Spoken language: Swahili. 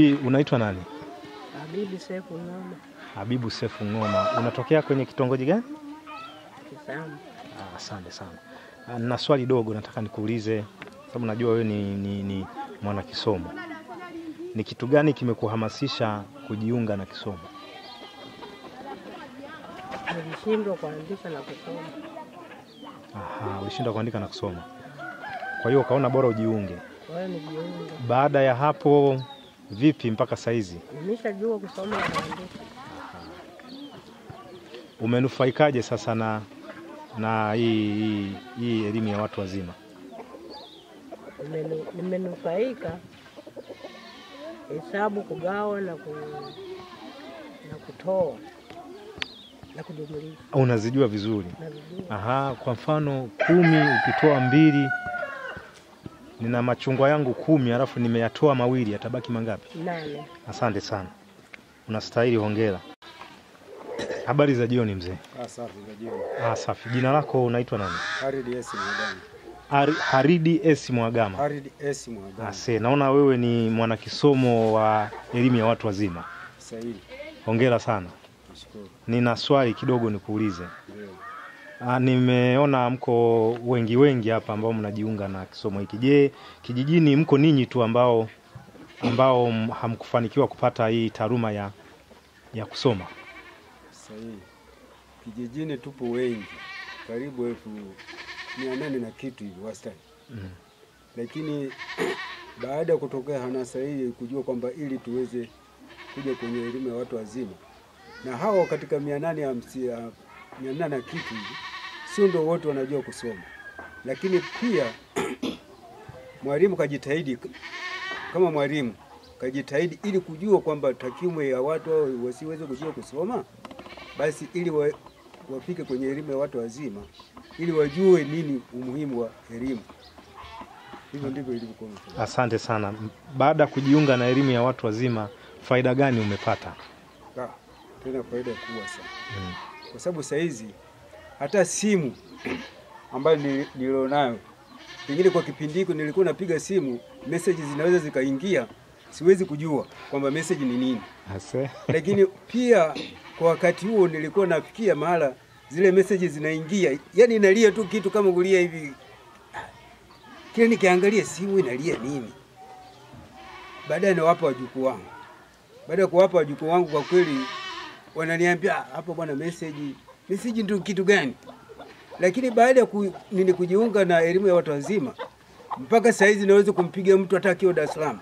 Unaitwa nani? Habibu Sefu Ngoma. Habibu Sefu Ngoma. Unatokea kwenye kitongoji gani? Kisamu. Asante sana. Na swali dogo nataka nikuulize, sababu najua wewe ni mwana kisomo. Ni kitu gani kimekuhamasisha kujiunga na kisomo? Nilishindwa kuandika na kusoma. Ulishindwa kuandika na kusoma. Kwa hiyo ukaona bora ujiunge. Kwa hiyo nijiunge. Baada ya hapo vipi mpaka saizi? Nimeshajua kusoma na kuandika. Umenufaikaje sasa na hii elimu ya watu wazima? Nimenufaika hesabu, kugawa na kutoa na kujumlisha. Unazijua vizuri? Nazijua. Kwa mfano 10 ukitoa 2, nina machungwa yangu 10 alafu nimeyatoa 2, yatabaki mangapi? 8. Asante sana. Unastahili hongera. Habari za jioni mzee? Safi za jioni. Safi. Jina lako unaitwa nani? Haridi S Mwagama. Haridi S Mwagama. Haridi S Mwagama. Naona wewe ni mwana kisomo wa elimu ya watu wazima. Sahihi. Hongera sana. Nashukuru. Nina swali kidogo nikuulize. Ndio. Nimeona mko wengi hapa ambao mnajiunga na kisomo hiki. Je, kijijini mko ninyi tu ambao hamkufanikiwa kupata hii taaluma ya kusoma? Sahihi. Kijijini tupo wengi. Karibu 800 na kitu hivi wastani. Lakini baada ya kutokea hanasa hii kujua kwamba ili tuweze kuja kwenye elimu ya watu wazima, na hao katika 800 na kitu hivi sio ndio wote wanajua kusoma, lakini pia mwalimu kajitahidi, kama mwalimu kajitahidi ili kujua kwamba takwimu ya watu hao wasiweze kujua kusoma, basi ili wafike kwenye elimu ya watu wazima, ili wajue nini umuhimu wa elimu. Hivyo ndivyo ilivyokuwa. Asante sana. Baada ya kujiunga na elimu ya watu wazima, faida gani umepata? Tena faida kubwa sana. Kwa sababu saa hizi hata simu ambayo nilionayo, pengine kwa kipindi hiko nilikuwa napiga simu, message zinaweza zikaingia, siwezi kujua kwamba message ni nini. Lakini pia kwa wakati huo nilikuwa nafikia mahala zile message zinaingia, yani inalia tu kitu kama kulia hivi. Kile nikiangalia simu inalia nini? Baadaye nawapa wajukuu wangu. Baada ya kuwapa wajukuu wangu, kwa kweli wananiambia hapo bwana, message ndio kitu gani? Lakini baada ya kujiunga na elimu ya watu wazima, mpaka saa hizi naweza kumpigia mtu hata akiwa Dar es Salaam,